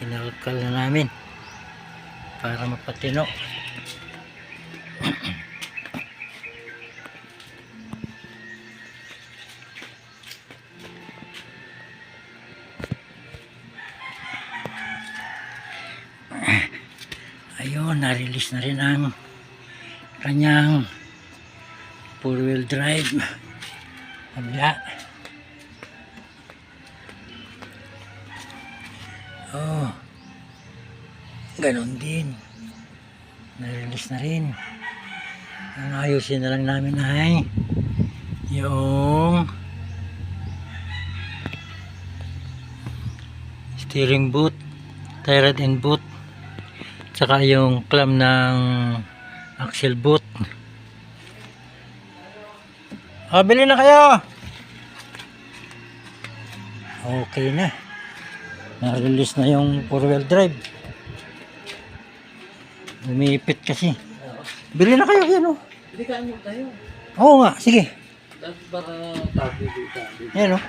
kinakal na namin para mapatino. Ayun, na-release na rin ang kanyang 4-wheel drive kabila. Oh, ganon din, na-release na rin. Ang ayusin na lang namin ay yung steering boot, tie rod and boot, tsaka yung clamp ng axle boot. Bili na kayo. Okay na, na-release na yung 4-wheel drive. Umipit kasi. Bili na kayo yan, oh. Bili ka nyo tayo. Oo nga, sige. Para tabi dito. Yan, oh.